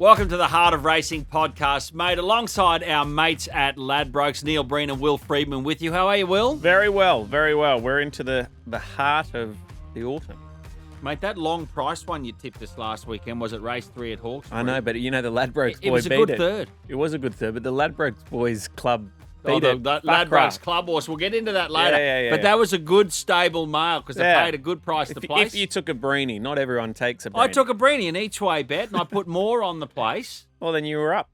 Welcome to the Heart of Racing podcast, mate, alongside our mates at Ladbrokes, Neil Breen and Will Friedman with you. How are you, Will? Very well, very well. We're into the heart of the autumn. Mate, that long price one you tipped us last weekend was at race 3 at Hawkesbury. I know, but you know the Ladbrokes It was a good third. It was a good third, but the Ladbrokes boys club Oh, beat it. the Ladbrokes Club Horse. We'll get into that later. Yeah. But that was a good stable mail because they paid a good price to place. If you took a Breenie, not everyone takes a Breenie. I took a Breenie, an each-way bet, and I put more on the place. Well, then you were up.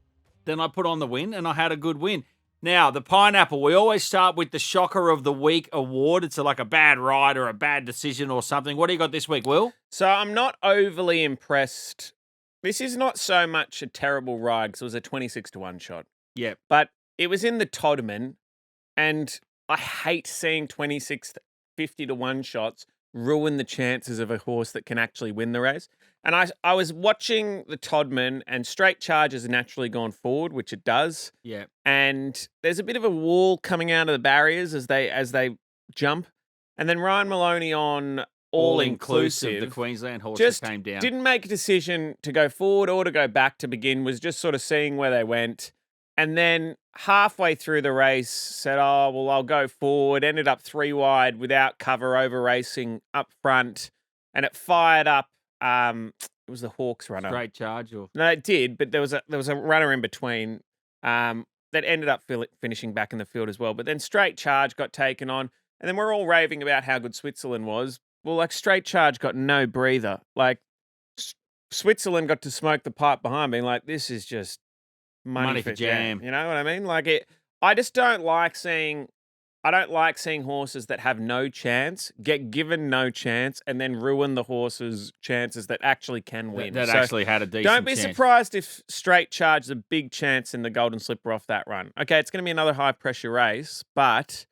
Then I put on the win, and I had a good win. Now, the Pineapple, we always start with the Shocker of the Week award. It's like a bad ride or a bad decision or something. What do you got this week, Will? So I'm not overly impressed. This is not so much a terrible ride because it was a 26-1 shot. Yep. But it was in the Todman, and I hate seeing 26 50-1 shots ruin the chances of a horse that can actually win the race. And I was watching the Todman, and Straight Charge has naturally gone forward, which it does. Yeah. And there's a bit of a wall coming out of the barriers as they jump. And then Ryan Maloney on all inclusive, the Queensland horse just that came down. didn't make a decision to go forward or to go back to begin, was just sort of seeing where they went. And then halfway through the race said, oh, well, I'll go forward. Ended up 3 wide without cover, over racing up front. And it fired up. It was the Hawks runner. Straight Charge, or No, it did, but there was a runner in between that ended up finishing back in the field as well. But then Straight Charge got taken on. And then we're all raving about how good Switzerland was. Well, like, Straight Charge got no breather. Like, Switzerland got to smoke the pipe behind, being like, this is just money for jam. You know what I mean? Like, I just don't like seeing horses that have no chance, get given no chance, and then ruin the horse's chances that actually can win. that So actually had a decent don't be chance. surprised if Straight Charge is a big chance in the Golden Slipper off that run. Okay, it's going to be another high-pressure race, but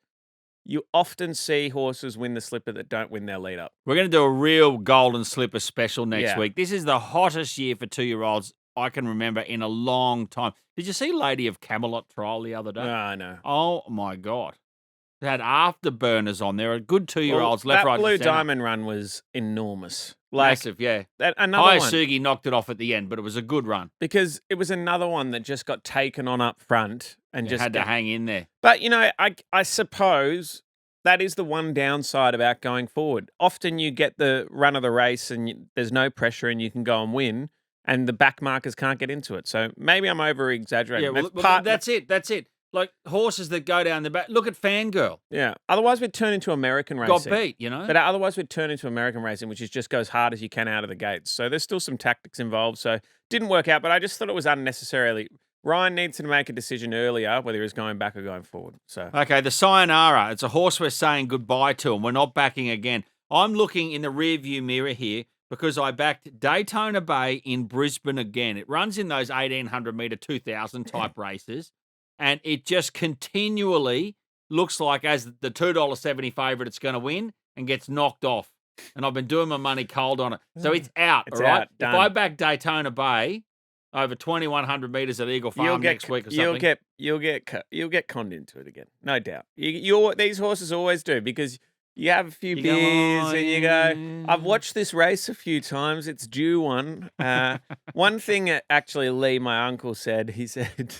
you often see horses win the Slipper that don't win their lead-up. We're going to do a real Golden Slipper special next Yeah. week. This is the hottest year for 2-year-olds I can remember in a long time. Did you see Lady of Camelot trial the other day? No, I know. Oh, my God. They had afterburners on there. A good 2-year-olds left, that right, Blue and centre. Diamond run was enormous. Like, Massive, yeah. another one. Hayasugi knocked it off at the end, but it was a good run. Because it was another one that just got taken on up front and You just had to hang in there. But, you know, I suppose that is the one downside about going forward. Often you get the run of the race and there's no pressure and you can go and win, and the back markers can't get into it. So maybe I'm over-exaggerating. Yeah, well, that's it. Like horses that go down the back. Look at Fangirl. Yeah. Otherwise, we'd turn into American racing. Got beat, you know? But otherwise, we'd turn into American racing, which is just go as hard as you can out of the gates. So there's still some tactics involved. So didn't work out, but I just thought it was unnecessarily. Ryan needs to make a decision earlier whether he's going back or going forward. So Okay, the Sayonara. It's a horse we're saying goodbye to, and we're not backing again. I'm looking in the rearview mirror here because I backed Daytona Bay in Brisbane again. It runs in those 1,800-metre, 2,000 type races, and it just continually looks like, as the $2.70 favourite, it's going to win and gets knocked off. And I've been doing my money cold on it. So it's out, It's all right? out, done. If I back Daytona Bay over 2,100 metres at Eagle Farm next week or something. You'll get conned into it again, no doubt. These horses always do, because you have a few You go, beers "Oh, and you go, I've watched this race a few times. It's due one. One thing that actually Lee, my uncle, said, he said,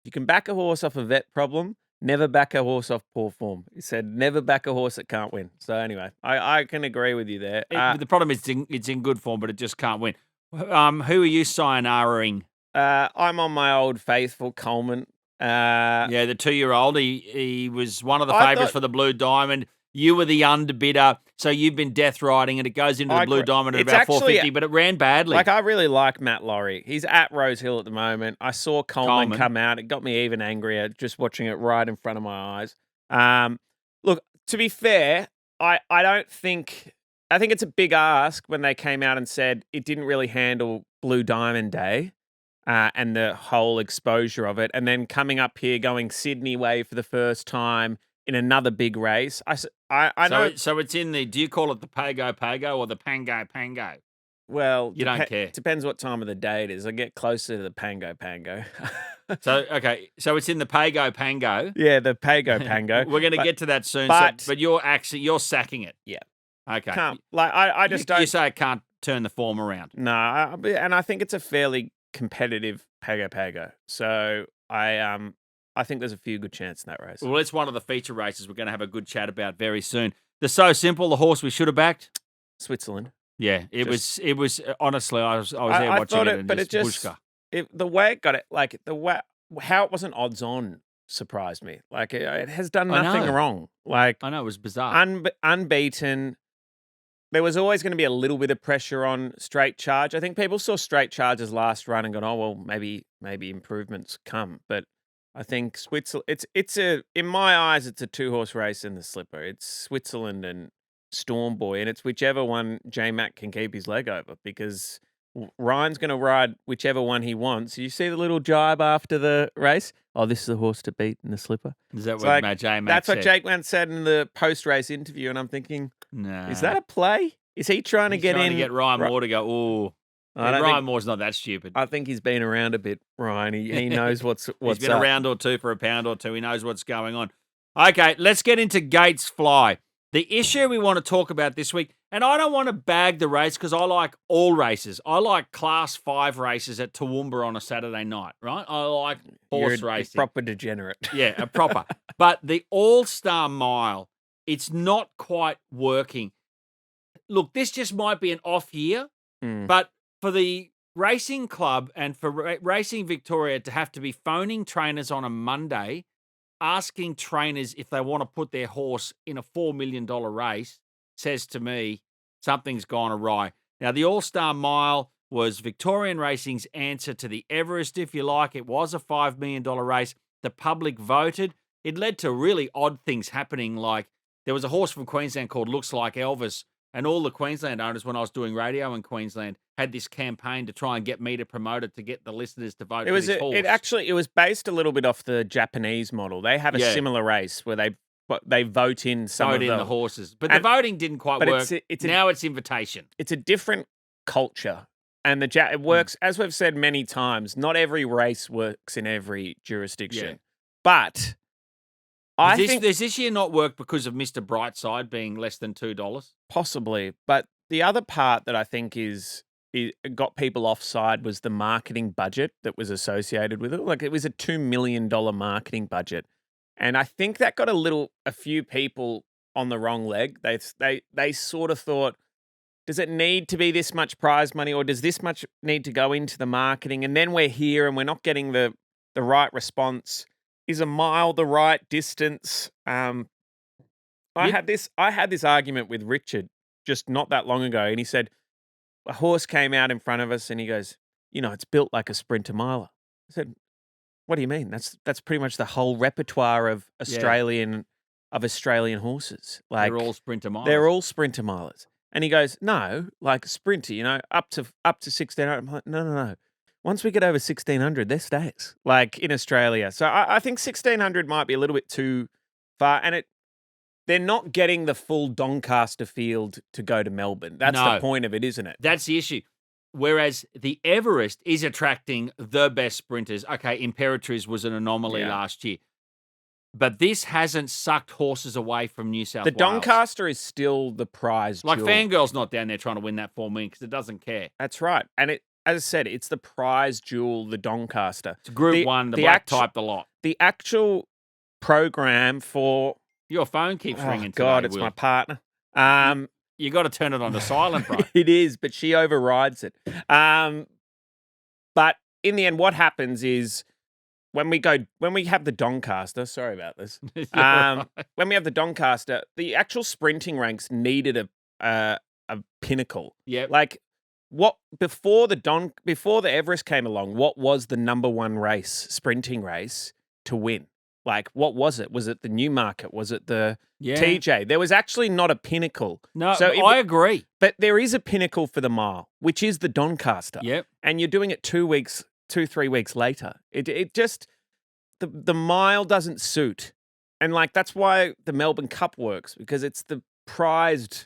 you can back a horse off a vet problem, never back a horse off poor form. He said, never back a horse that can't win. So anyway, I can agree with you there. The problem is it's in good form, but it just can't win. Who are you sayonaraing? I'm on my old faithful Coleman. Yeah, the 2-year-old. He was one of the I favourites thought- for the Blue Diamond. You were the underbidder, so you've been death riding, and it goes into the I Blue agree. Diamond at It's about actually- 450, but it ran badly. Like, I really like Matt Laurie. He's at Rose Hill at the moment. I saw Coleman come out. It got me even angrier just watching it right in front of my eyes. Look, to be fair, I think it's a big ask when they came out and said it didn't really handle Blue Diamond Day and the whole exposure of it. And then coming up here, going Sydney way for the first time in another big race. I know. So it's in the, do you call it the Pago or the Pango? Well, You don't care. Depends what time of the day it is. I get closer to the Pango. So, okay, so it's in the Pango. Yeah, the Pango. We're going to get to that soon. but- But you're sacking it. Yeah. Okay. Can't, like, I just You don't. say it can't turn the form around. No, and I think it's a fairly competitive Pago. So I think there's a few good chances in that race. Well, it's one of the feature races we're going to have a good chat about very soon. The So Simple, the horse we should have backed. Switzerland. Yeah, it was honestly, I was there watching it, and but Bushka. The way it got it, like how it wasn't odds on, surprised me. Like it has done I nothing know. wrong. Like I know, it was bizarre. unbeaten. There was always going to be a little bit of pressure on Straight Charge. I think people saw Straight Charge's last run and gone, oh well, maybe improvements come. But I think Switzerland. In my eyes, it's a 2-horse race in the slipper. It's Switzerland and Storm Boy, and it's whichever one J Mac can keep his leg over, because Ryan's going to ride whichever one he wants. You see the little jibe after the race? Oh, this is the horse to beat in the slipper. Is that what J Mac That's said? what Jake Mac said in the post-race interview, and I'm thinking, no. Is that a play? Is he trying to get in? To get Ryan Moore to go, ooh. Ryan Moore's not that stupid. I think he's been around a bit, Ryan. He knows what's He's been up. a round or two for a pound or two. He knows what's going on. Okay, let's get into Gates Fly. The issue we want to talk about this week, and I don't want to bag the race because I like all races. I like Class 5 races at Toowoomba on a Saturday night, right? I like horse racing. Proper degenerate. Yeah, a proper. But the All-Star Mile, it's not quite working. Look, this just might be an off year, but for the racing club and for Racing Victoria to have to be phoning trainers on a Monday, asking trainers if they want to put their horse in a $4 million race, says to me something's gone awry. Now, the All-Star Mile was Victorian Racing's answer to the Everest, if you like. It was a $5 million race. The public voted. It led to really odd things happening, like there was a horse from Queensland called Looks Like Elvis, and all the Queensland owners, when I was doing radio in Queensland, had this campaign to try and get me to promote it, to get the listeners to vote for this horse. It was based a little bit off the Japanese model. They have a similar race where they vote in the horses. But the voting didn't quite work. Now it's invitation. It's a different culture. And it works, as we've said many times, not every race works in every jurisdiction. Yeah. But does this year not work because of Mr. Brightside being less than $2? Possibly. But the other part that I think got people offside was the marketing budget that was associated with it. Like, it was a $2 million marketing budget. And I think that got a few people on the wrong leg. They sort of thought, does it need to be this much prize money, or does this much need to go into the marketing? And then we're here and we're not getting the right response. Is a mile the right distance? I had this argument with Richard just not that long ago, and he said a horse came out in front of us, and he goes, it's built like a sprinter miler. I said, what do you mean? That's pretty much the whole repertoire of Australian horses. Like, they're all sprinter milers. They're all sprinter milers. And he goes, no, like a sprinter, up to 1600. I'm like, no. Once we get over 1600, they're stays, like in Australia. So I think 1600 might be a little bit too far. And they're not getting the full Doncaster field to go to Melbourne. That's the point of it, isn't it? That's the issue. Whereas the Everest is attracting the best sprinters. Okay, Imperatriz was an anomaly last year. But this hasn't sucked horses away from New South Wales. The Doncaster is still the prize jewel. Like, Fangirl's not down there trying to win that $4 million because it doesn't care. That's right. And as I said, it's the prize jewel, the Doncaster. It's Group 1, the black type, the lot. The actual program for... Your phone keeps ringing today, God, it's Will. my partner. You got to turn it on to silent, bro. It is, but she overrides it. But in the end, what happens is when we have the Doncaster, sorry about this. When we have the Doncaster, the actual sprinting ranks needed a pinnacle. Yeah. Like, before the Everest came along, what was the number one sprinting race to win? Like, what was it? Was it the Newmarket? Was it the TJ? There was actually not a pinnacle. No, so I agree. But there is a pinnacle for the mile, which is the Doncaster. Yep. And you're doing it 3 weeks later. It just, the mile doesn't suit. And, like, that's why the Melbourne Cup works, because it's the prized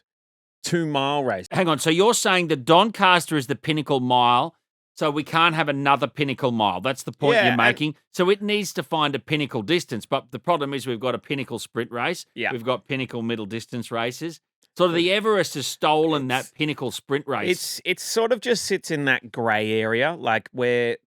2-mile race. Hang on. So you're saying the Doncaster is the pinnacle mile, so we can't have another pinnacle mile. That's the point you're making. So it needs to find a pinnacle distance. But the problem is we've got a pinnacle sprint race. Yeah. We've got pinnacle middle distance races. Sort of the Everest has stolen that pinnacle sprint race. It sort of just sits in that grey area, like where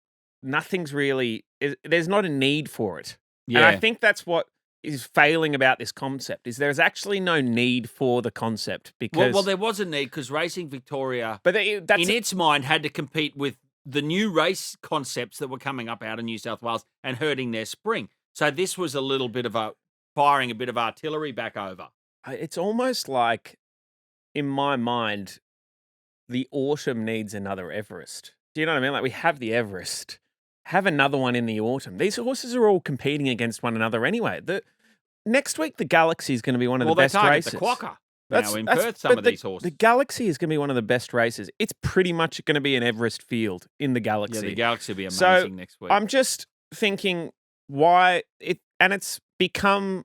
nothing's really there's not a need for it. And I Yeah. think that's what is failing about this concept is there's actually no need for the concept because Well, there was a need because Racing Victoria, but that's in its mind, had to compete with the new race concepts that were coming up out of New South Wales and hurting their spring. So this was a little bit of firing a bit of artillery back over. it's almost like in my mind the autumn needs another Everest. Do you know what I mean? Like we have the Everest. Have another one in the autumn. These horses are all competing against one another anyway. Next week, the Galaxy is going to be one of Well, the they best target races. the Quokka now in Perth, some but of these horses. The Galaxy is going to be one of the best races. It's pretty much going to be an Everest field in the Galaxy. Yeah, the Galaxy will be amazing So, next week. I'm just thinking why it's become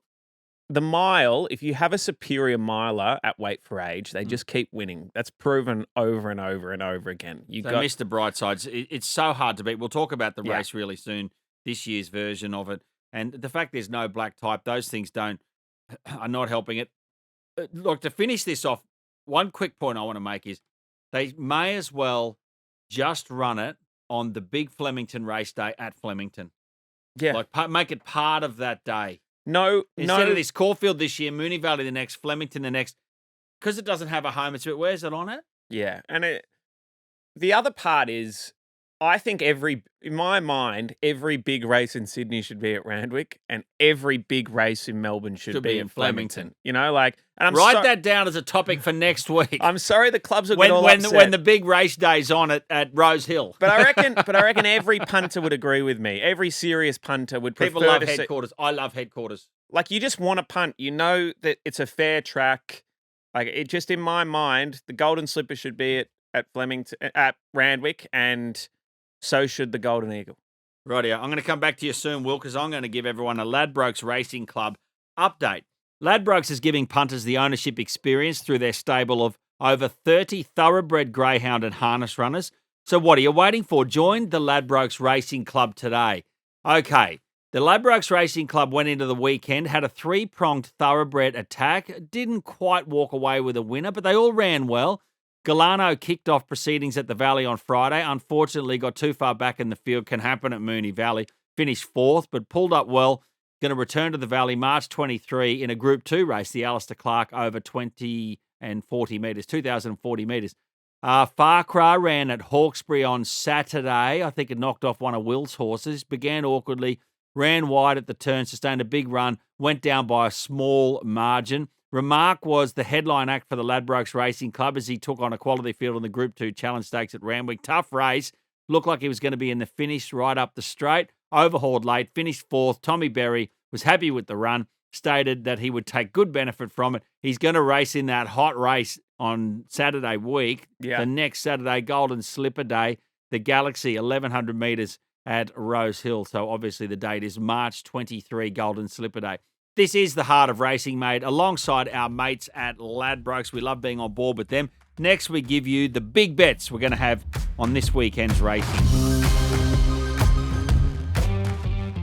the mile. If you have a superior miler at weight for age, they just keep winning. That's proven over and over and over again. So Mr. Brightsides, it's so hard to beat. We'll talk about the race really soon, this year's version of it. And the fact there's no black type, those things are not helping it. Look, to finish this off, one quick point I want to make is they may as well just run it on the big Flemington race day at Flemington. Yeah. Like make it part of that day. Instead of this Caulfield this year, Moonee Valley the next, Flemington the next, because it doesn't have a home. Where's it on it? Yeah, and the other part is, I think in my mind, every big race in Sydney should be at Randwick, and every big race in Melbourne should be in Flemington. You know, like, and Write that down as a topic for next week. I'm sorry, the clubs will get all upset. When the big race day's on at Rose Hill. But I reckon every punter would agree with me. Every serious punter would prefer People love to headquarters. I love headquarters. Like, you just want to punt. You know that it's a fair track. Like, it just, in my mind, the Golden Slipper should be at Flemington, at Randwick, and so should the Golden Eagle. Rightio. I'm going to come back to you soon, Will, because I'm going to give everyone a Ladbrokes Racing Club update. Ladbrokes is giving punters the ownership experience through their stable of over 30 thoroughbred greyhound and harness runners. So what are you waiting for? Join the Ladbrokes Racing Club today. Okay, the Ladbrokes Racing Club went into the weekend, had a three-pronged thoroughbred attack, didn't quite walk away with a winner, but they all ran well. Galano kicked off proceedings at the Valley on Friday. Unfortunately, got too far back in the field. Can happen at Moonee Valley. Finished fourth, but pulled up well. Going to return to the Valley March 23 in a Group 2 race, the Alistair Clark over 20 and 40 metres, 2,040 metres. Farcra ran at Hawkesbury on Saturday. I think it knocked off one of Will's horses. Began awkwardly, ran wide at the turn, sustained a big run, went down by a small margin. Remark was the headline act for the Ladbrokes Racing Club as he took on a quality field in the Group 2 Challenge Stakes at Randwick. Tough race. Looked like he was going to be in the finish right up the straight. Overhauled late, finished fourth. Tommy Berry was happy with the run, stated that he would take good benefit from it. He's going to race in that hot race on Saturday week. Yeah. The next Saturday, Golden Slipper Day, the Galaxy, 1,100 metres at Rose Hill. So obviously the date is March 23, Golden Slipper Day. This is the heart of racing, mate, alongside our mates at Ladbrokes. We love being on board with them. Next, we give you the big bets we're going to have on this weekend's racing.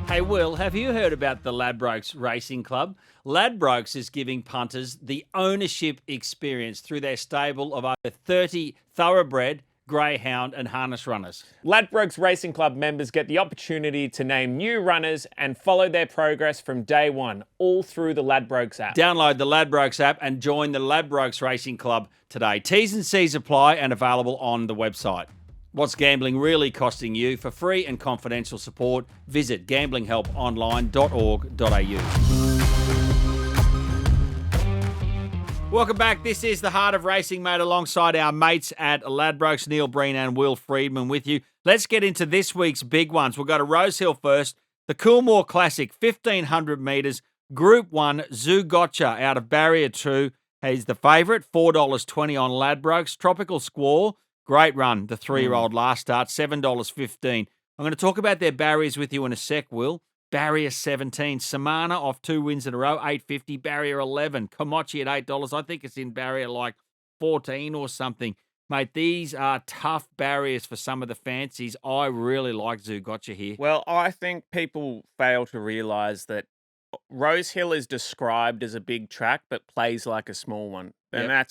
Hey, Will, have you heard about the Ladbrokes Racing Club? Ladbrokes is giving punters the ownership experience through their stable of over 30 thoroughbred, greyhound and harness runners. Ladbrokes Racing Club members get the opportunity to name new runners and follow their progress from day one, all through the Ladbrokes app. Download the Ladbrokes app and join the Ladbrokes Racing Club today. T's and C's apply and available on the website. What's gambling really costing you? For free and confidential support, visit gamblinghelponline.org.au. Welcome back. This is the Heart of Racing, mate, alongside our mates at Ladbrokes, Neil Breen and Will Friedman with you. Let's get into this week's big ones. We'll go to Rose Hill first. The Coolmore Classic, 1,500 metres, Group 1, Zougotcha out of Barrier 2. He's the favourite, $4.20 on Ladbrokes. Tropical Squall, great run, the 3-year-old last start, $7.15. I'm going to talk about their barriers with you in a sec, Will. Barrier 17. Samana off 2 wins in a row, $8.50. Barrier 11. Komachi at $8. I think it's in barrier like 14 or something. Mate, these are tough barriers for some of the fancies. I really like Zougotcha here. Well, I think people fail to realise that Rosehill is described as a big track, but plays like a small one, and Yep.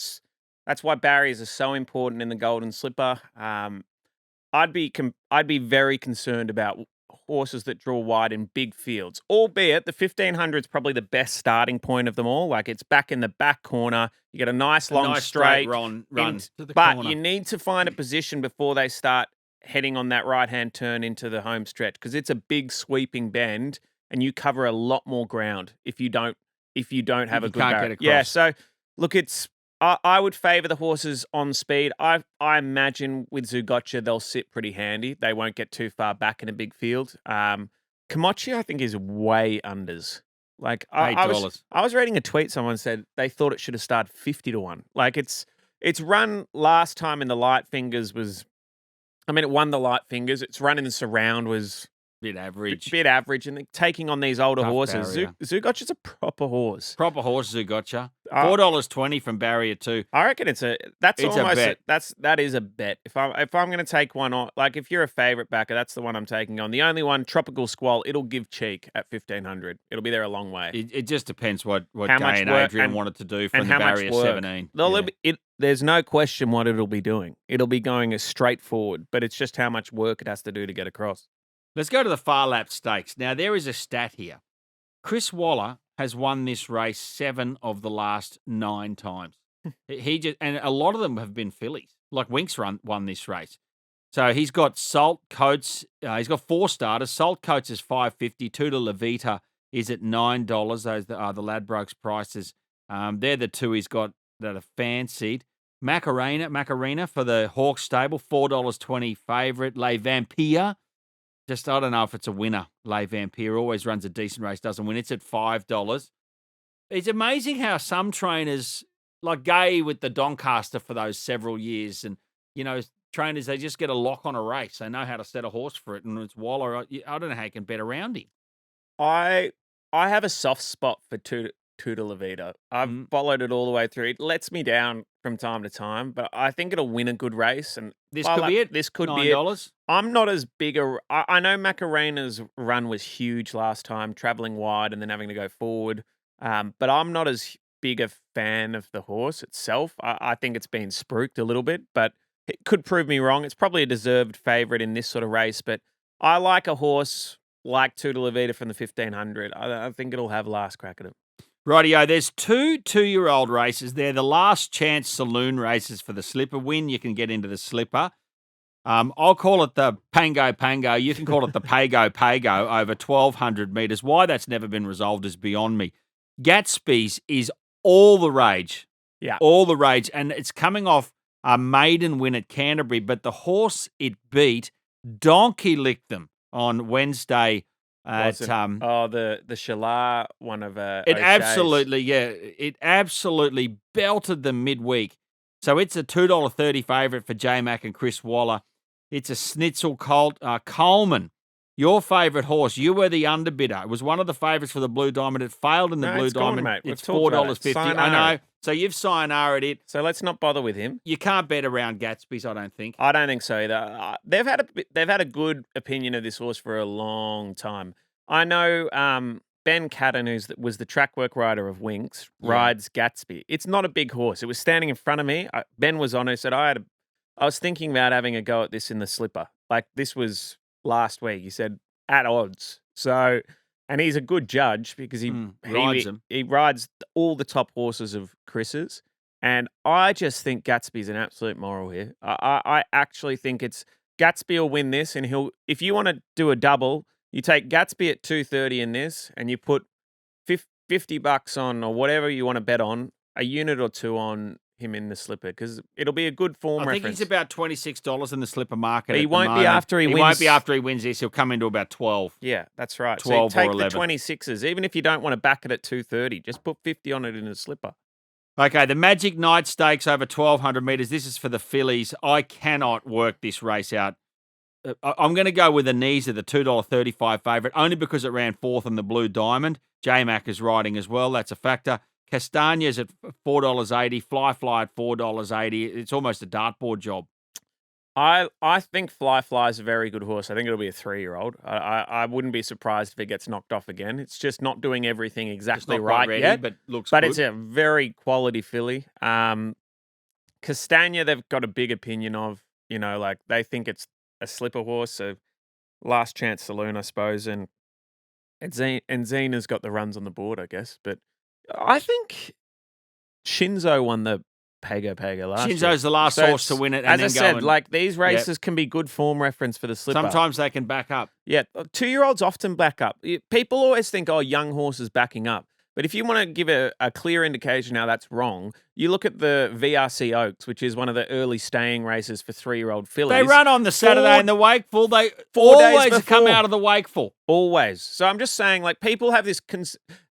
that's why barriers are so important in the Golden Slipper. I'd be very concerned about horses that draw wide in big fields, albeit the 1500 is probably the best starting point of them all. Like, it's back in the back corner. You get a nice A long nice straight, run to the but corner. you need to find a position before they start heading on that right-hand turn into the home stretch, because it's a big sweeping bend and you cover a lot more ground if you don't have a you good can't barrier. get Yeah, across. so look, I would favour the horses on speed. I imagine with Zugotcha they'll sit pretty handy. They won't get too far back in a big field. Kamachi, I think, is way unders. Like, $8. I was reading a tweet. Someone said they thought it should have started 50-1. Like, its run last time in the light fingers was, I mean, it won the light fingers. Its run in the surround was Bit average. bit average, and taking on these older Tough horses. barrier. Zugotcha's a proper horse. Proper horses who gotcha. Uh, $4.20 from barrier 2. I reckon it's a It's a bet. that is a bet. If I'm going to take one on, like, if you're a favorite backer, that's the one I'm taking on. The only one, Tropical Squall, it'll give cheek at 1500. It'll be there a long way. It just depends what How Gay much and work Adrian and- wanted to do and from the how much barrier work. 17. There's no question what it'll be doing. It'll be going as straight forward, but it's just how much work it has to do to get across. Let's go to the Far Lap Stakes. Now, there is a stat here. Chris Waller has won this race 7 of the last 9 times. And a lot of them have been fillies. Like Winks won this race. So he's got Salt Coates. He's got 4 starters. Salt Coates is $5.50. Tutor Levita is at $9. Those are the Ladbrokes prices. They're the 2 he's got that are fancied. Macarena for the Hawks stable, $4.20 favourite. Les Vampire. Just, I don't know if it's a winner. Les Vampire always runs a decent race, doesn't win. It's at $5. It's amazing how some trainers, like Gay with the Doncaster for those several years, and, trainers, they just get a lock on a race. They know how to set a horse for it, and it's Waller. I don't know how you can bet around him. I have a soft spot for Tutor Levita. I've followed it all the way through. It lets me down from time to time, but I think it'll win a good race. And This could be it. This could be it. $9. I'm not as big a. I know Macarena's run was huge last time, traveling wide and then having to go forward. But I'm not as big a fan of the horse itself. I think it's been spruiked a little bit, but it could prove me wrong. It's probably a deserved favourite in this sort of race, but I like a horse like Tutor Levita from the 1500. I think it'll have last crack at it. Rightio, there's 2 two-year-old races. They're the last chance saloon races for the Slipper win. You can get into the Slipper. I'll call it the Pango. You can call it the Pago over 1,200 metres. Why that's never been resolved is beyond me. Gatsby's is all the rage. Yeah. All the rage. And it's coming off a maiden win at Canterbury, but the horse it beat donkey licked them on Wednesday. Was it? The Shalar one of It absolutely belted them midweek. So it's a $2.30 favourite for J-Mac and Chris Waller. It's a Schnitzel Colt. Coleman, your favourite horse. You were the underbidder. It was one of the favourites for the Blue Diamond. It failed in the Blue it's gone, Diamond. mate. We've It's talked about it. $4.50. I Sayonara. know. So you've sayonara'd it. So let's not bother with him. You can't bet around Gatsby's, I don't think. I don't think so either. They've had a good opinion of this horse for a long time. I know Ben Cadden, who was the track work rider of Winks, rides Gatsby. It's not a big horse. It was standing in front of me. Ben was on it. Said I was thinking about having a go at this in the Slipper. Like, this was last week. He said at odds. So, and he's a good judge because he rides them. He rides all the top horses of Chris's. And I just think Gatsby's an absolute moral here. I actually think it's Gatsby will win this, and if you want to do a double, you take Gatsby at 230 in this, and you put $50 on, or whatever you want to bet on, a unit or 2 on him in the Slipper, because it'll be a good form I reference. think he's about $26 in the Slipper market. But he at the won't be moment. after he He wins. won't be after he wins this. He'll come into about 12. Yeah, that's right. 12 so you or take 11. the 26s, even if you don't want to back it at 230, just put 50 on it in a Slipper. Okay, the Magic Night Stakes over 1,200 metres. This is for the fillies. I cannot work this race out. I'm going to go with the knees of the $2.35 favourite, only because it ran 4th in the Blue Diamond. J-Mac is riding as well. That's a factor. Castagna's at $4.80. Fly at $4.80. It's almost a dartboard job. I think Fly is a very good horse. I think it'll be a 3-year-old. I wouldn't be surprised if it gets knocked off again. It's just not doing everything Just exactly not quite right ready, yet. but looks But good. it's a very quality filly. Castagna, they've got a big opinion of. Like they think it's a slipper horse. So last chance saloon, I suppose, and Zena's got the runs on the board, I guess. But I think Shinzo won the Pago last year. Shinzo's the last So horse to it's- win it. As And I then said, go and, like these races can be good form reference for the slipper. sometimes they can back up. Yeah, 2-year-olds often back up. People always think, oh, young horses backing up. But if you want to give a clear indication how that's wrong, you look at the VRC Oaks, which is one of the early staying races for 3-year-old fillies. They run on the Saturday in the Wakeful. They 4 days always come before. out of the Wakeful. Always. So I'm just saying, like, people have this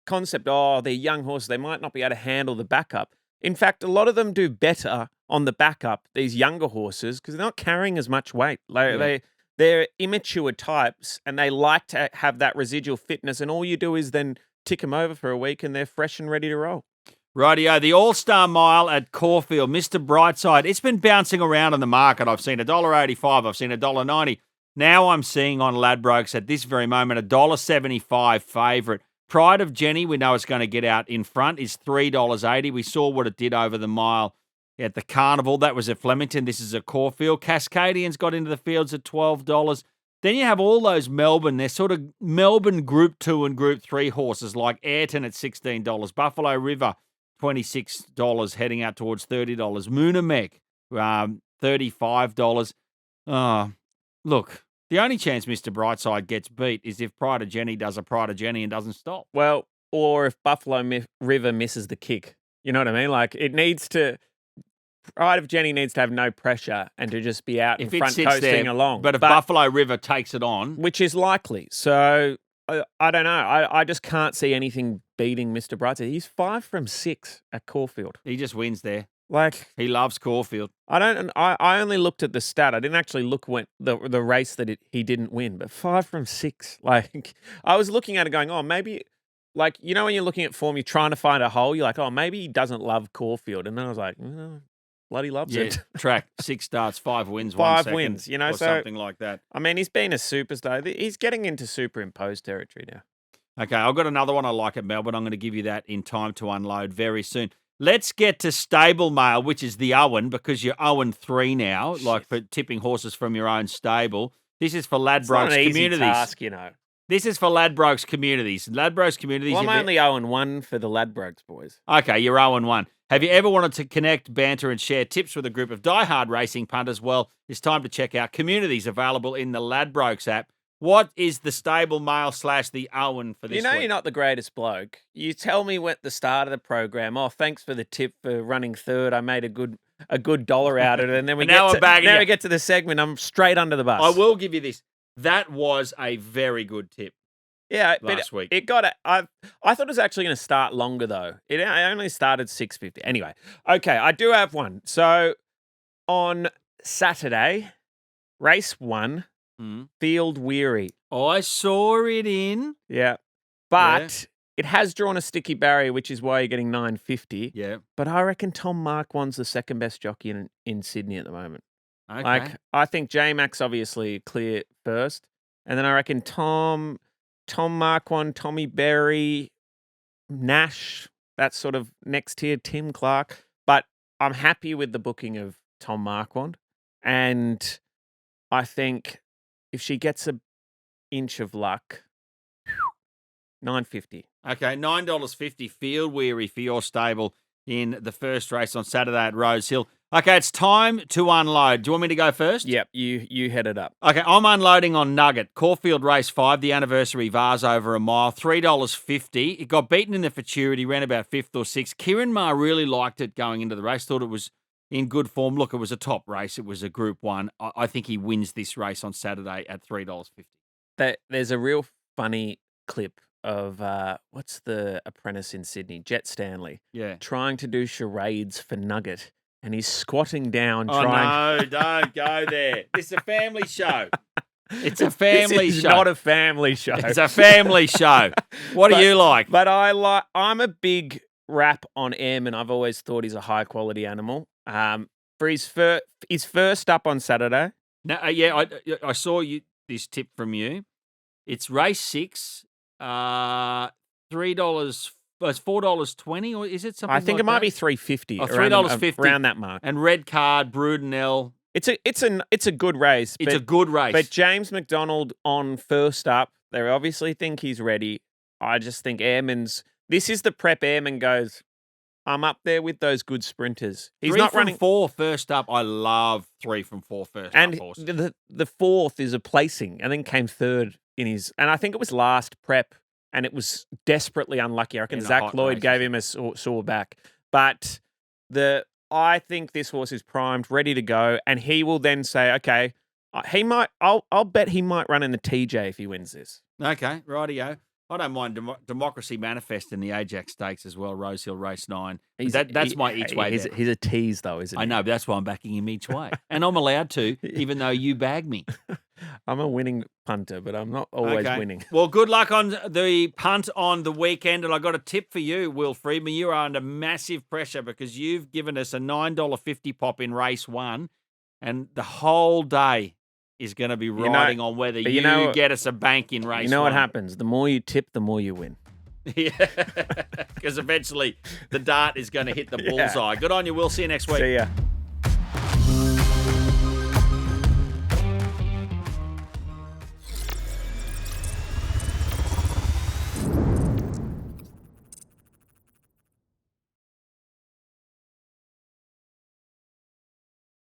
concept, oh, they're young horses. They might not be able to handle the backup. In fact, a lot of them do better on the backup, these younger horses, because they're not carrying as much weight. They're immature types, and they like to have that residual fitness, and all you do is then tick them over for a week, and they're fresh and ready to roll. Rightio, the All-Star Mile at Caulfield, Mr. Brightside. It's been bouncing around in the market. I've seen $1.85. I've seen $1.90. Now I'm seeing on Ladbrokes at this very moment $1.75 favourite. Pride of Jenny, we know it's going to get out in front, is $3.80. We saw what it did over the mile at the Carnival. That was at Flemington. This is at Caulfield. Cascadian's got into the fields at $12. Then you have all those Melbourne. They're sort of Melbourne Group 2 and Group 3 horses like Ayrton at $16. Buffalo River, $26, heading out towards $30. Moonamek, $35. Look, the only chance Mr. Brightside gets beat is if Pride of Jenny does a Pride of Jenny and doesn't stop. Well, or if Buffalo River misses the kick. You know what I mean? Like, it needs to... Pride of Jenny needs to have no pressure and to just be out in If it front sits coasting there, along. but if Buffalo River takes it on... Which is likely. So, I don't know. I just can't see anything beating Mr. Brightside. He's 5 from 6 at Caulfield. He just wins there. Like, He loves Caulfield. I only looked at the stat. I didn't actually look when the race that he didn't win, but 5 from 6. Like, I was looking at it going, oh, maybe, like, you know, when you're looking at form, you're trying to find a hole. You're like, oh, maybe he doesn't love Caulfield. And then I was like, bloody loves Yeah, it. track, 6 starts, 5 wins, 1 5 second, wins, you know, or so- something like that. I mean, he's been a superstar. He's getting into superimposed territory now. Okay, I've got another one I like at Melbourne. I'm going to give you that in time to unload very soon. Let's get to Stable Mail, which is the Owen, because you're 0-3 now, like for tipping horses from your own stable. This is for It's not Ladbrokes an easy communities. task, you know. This is for Ladbrokes communities. Ladbrokes communities. Well, I'm have you- only 0-1 for the Ladbrokes boys. Okay, you're 0-1. Have you ever wanted to connect, banter, and share tips with a group of diehard racing punters? Well, it's time to check out communities available in the Ladbrokes app. What is the Stable Mail / the Owen for this You know, week? you're not the greatest bloke. You tell me at the start of the program, oh, thanks for the tip for running third. I made a good dollar out of it. And then we And now I'm bagging you. we get to the segment. I'm straight under the bus. I will give you this. That was a very good tip. Yeah, but last week. it got. I thought it was actually going to start longer though. It only started 6:50. Anyway, okay, I do have one. So on Saturday, race 1, Mm. Field Weary. I saw it in. Yeah, but it has drawn a sticky barrier, which is why you're getting 950. Yeah. But I reckon Tom Marquand's the second best jockey in Sydney at the moment. Okay. Like, I think J-Max obviously clear first. And then I reckon Tom Marquand, Tommy Berry, Nash, that's sort of next tier, Tim Clark. But I'm happy with the booking of Tom Marquand. And I think if she gets an inch of luck, $9.50. Okay, $9.50 Field Weary for your stable in the first race on Saturday at Rose Hill. Okay, it's time to unload. Do you want me to go first? Yep, you head it up. Okay, I'm unloading on Nugget. Caulfield Race 5, the anniversary Vase over a mile, $3.50. It got beaten in the futurity, ran about 5th or 6th. Kieran Maher really liked it going into the race, thought it was in good form. Look, it was a top race. It was a Group 1. I think he wins this race on Saturday at $3.50. There's a real funny clip of, what's the apprentice in Sydney? Jet Stanley. Yeah. Trying to do charades for Nugget. And he's squatting down Oh, trying... no, don't go there. This is a family show. It's a family This is show. not a family show. It's a family show. What do you like? But I'm a big rap on M, and I've always thought he's a high quality animal. for his first up on Saturday. No, I saw this tip from you. It's race 6, $3. It's $4.20, or is it something? I think like it might that? be $3.50. Oh, $3.50 around that mark. And Red Card, Brudenell. It's a good race. It's a good race. But James McDonald on first up, they obviously think he's ready. I just think this is the prep Airman goes, I'm up there with those good sprinters. He's 3 not from running 4 first up. I love 3 from 4 first and up horses. the fourth is a placing and then came third in his, and I think it was last prep and it was desperately unlucky. I reckon In the Zach hot Lloyd races. gave him a sore back. But I think this horse is primed, ready to go, and he will then say, okay, I'll bet he might run in the TJ if he wins this. Okay, rightio. I don't mind Democracy Manifest in the Ajax Stakes as well, Rosehill Race 9. That's my each way bet. He's a tease, though, isn't he? I know, but that's why I'm backing him each way. And I'm allowed to, even though you bag me. I'm a winning punter, but I'm not always Okay. winning. Well, good luck on the punt on the weekend. And I got a tip for you, Will Friedman. You are under massive pressure because you've given us a $9.50 pop in race 1. And the whole day is going to be riding on whether you get us a bank in race 1. You know what happens? The more you tip, the more you win. Yeah, because eventually the dart is going to hit the bullseye. Good on you. We'll see you next week. See ya.